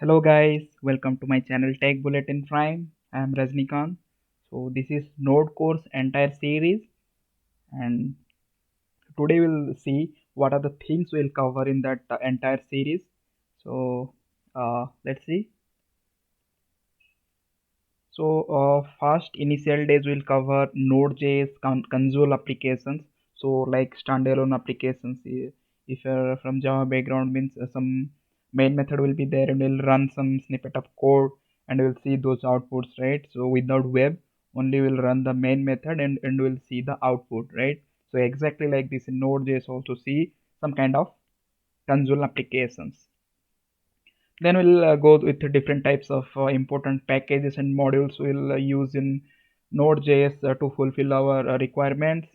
Hello guys, welcome to my channel Tech Bulletin Prime. I am Rajnikant. So this is Node course entire series, and today we'll see what are the things we'll cover in that entire series. So let's see. So first initial days we'll cover Node.js console applications. So like standalone applications. If you're from Java background, means some main method will be there and we'll run some snippet of code and we'll see those outputs, right? So without web, only we'll run the main method and we'll see the output, right? So exactly like this in Node.js also see some kind of console applications. Then we'll go with the different types of important packages and modules we'll use in Node.js to fulfill our requirements.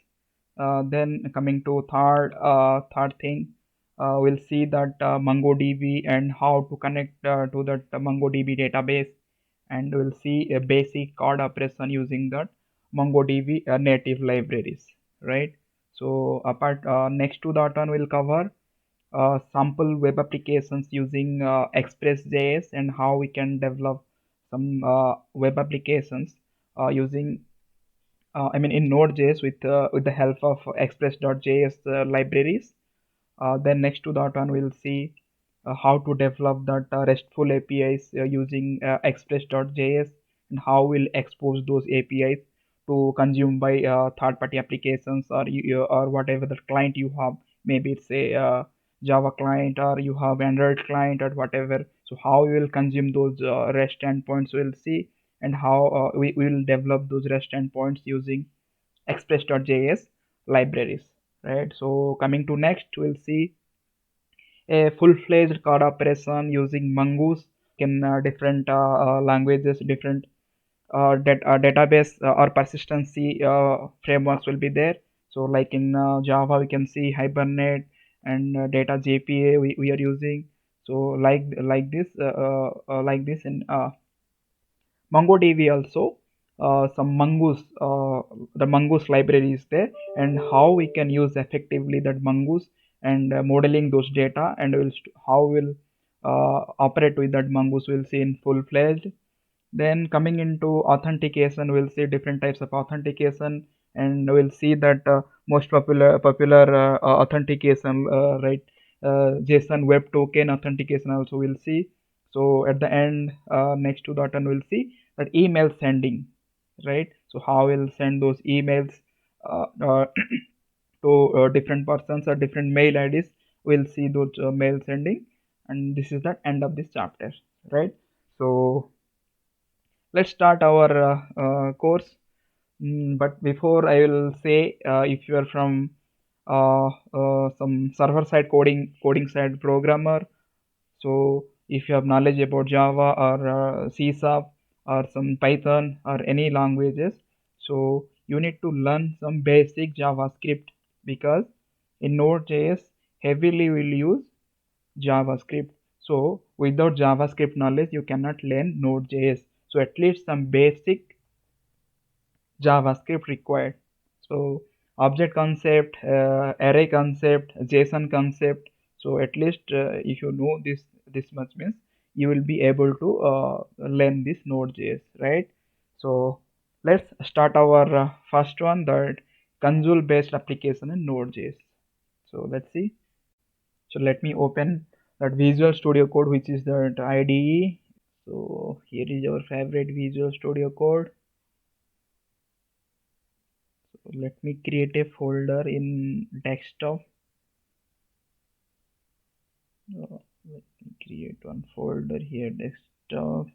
Then coming to third thing, we'll see that MongoDB and how to connect to that MongoDB database, and we'll see a basic card operation using that MongoDB native libraries, right? So apart next to that one, we'll cover sample web applications using Express.js and how we can develop some web applications using in Node.js with the help of Express.js libraries. Then next to that one we'll see how to develop that RESTful APIs using Express.js and how we'll expose those APIs to consume by third-party applications or whatever the client you have. Maybe it's a Java client or you have Android client or whatever. So how we will consume those REST endpoints we'll see, and how we will develop those REST endpoints using Express.js libraries, right? So coming to next, we'll see a full-fledged card operation using Mongoose in different languages, different database or persistency frameworks will be there. So like in Java, we can see Hibernate and Data JPA we are using. So like this in MongoDB also, some the Mongoose library is there, and how we can use effectively that Mongoose and modeling those data, and how we'll operate with that Mongoose we'll see in full-fledged. Then coming into authentication, we'll see different types of authentication, and we'll see that most popular authentication, right? JSON Web Token authentication also we'll see. So at the end, next to that, and we'll see that email sending, right? So how we'll send those emails to different persons or different mail IDs. We'll see those mail sending, and this is the end of this chapter, right? So let's start our course. But before, I will say if you are from some server side coding side programmer, so if you have knowledge about Java or C Sharp or some Python or any languages, so you need to learn some basic JavaScript, because in Node.js heavily will use JavaScript. So without JavaScript knowledge, you cannot learn Node.js. So at least some basic JavaScript required. So object concept, array concept, JSON concept. So at least if you know this much, means you will be able to learn this Node.js, right? So let's start our first one, that console based application in Node.js. So let's see. So let me open that Visual Studio Code, which is that IDE. So here is our favorite Visual Studio Code. So let me create a folder in desktop. Let me create one folder here, desktop,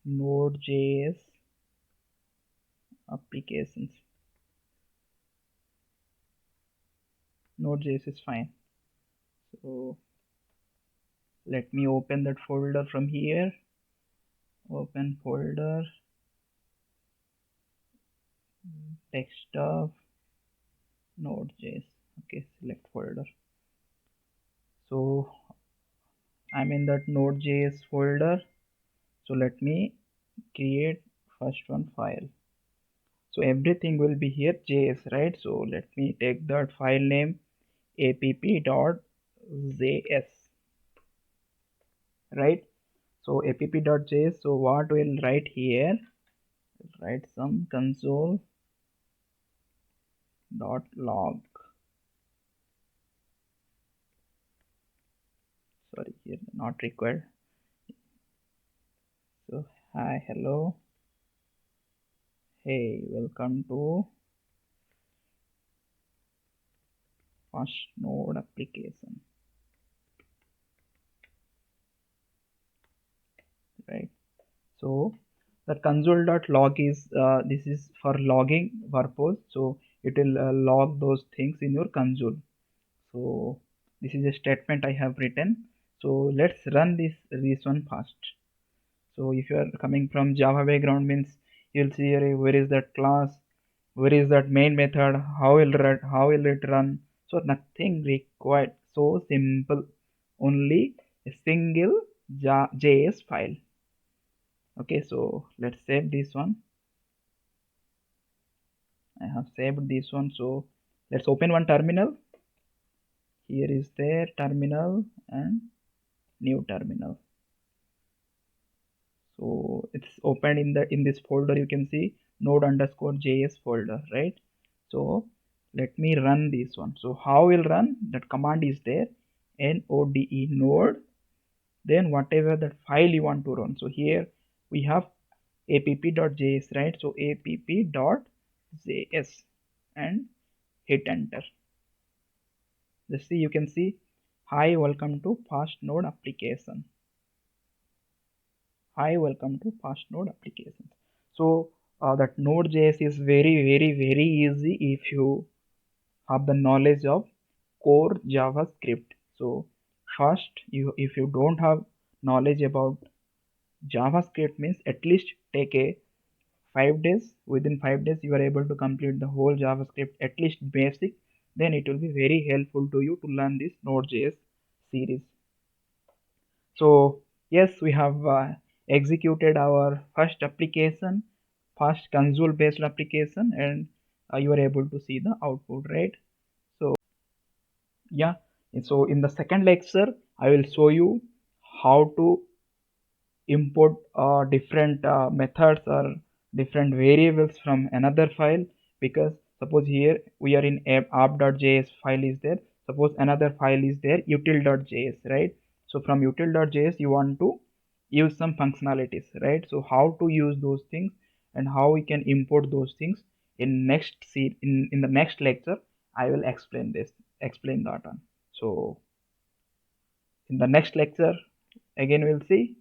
Node.js applications. Node.js is fine. So let me open that folder from here. Open folder, desktop, Node.js. Okay, select folder. So I'm in that Node.js folder. So let me create first one file. So everything will be here JS, right? So let me take that file name app.js, right? So app.js, so what we'll write here, write some console dot log. Sorry, here not required. So hi, hello, hey, welcome to Fast Node application, right? So the console.log is this is for logging purpose. So it will log those things in your console. So this is a statement I have written. So let's run this one first. So if you are coming from Java background means you'll see here, where is that class, where is that main method, how will it run. So nothing required, so simple, only a single JS file. Okay, so let's save this one. I have saved this one. So let's open one terminal. Here is their terminal and new terminal. So it's opened in this folder. You can see node underscore js folder, right? So let me run this one. So how will run? That command is there, node, then whatever that file you want to run. So here we have app.js, right? So app.js and hit enter. Just see, you can see, hi, welcome to Fast Node application. Hi, welcome to Fast Node applications. So that Node.js is very easy if you have the knowledge of core JavaScript. So first, if you don't have knowledge about JavaScript means at least take a 5 days. Within 5 days, you are able to complete the whole JavaScript, at least basic. Then it will be very helpful to you to learn this Node.js series. So yes, we have executed our first application, first console based application, and you are able to see the output, right? So yeah, so in the second lecture I will show you how to import different methods or different variables from another file. Because suppose here we are in app.js file is there, suppose another file is there, util.js, right? So from util.js you want to use some functionalities, right? So how to use those things and how we can import those things in in the next lecture I will explain that one. So in the next lecture again we'll see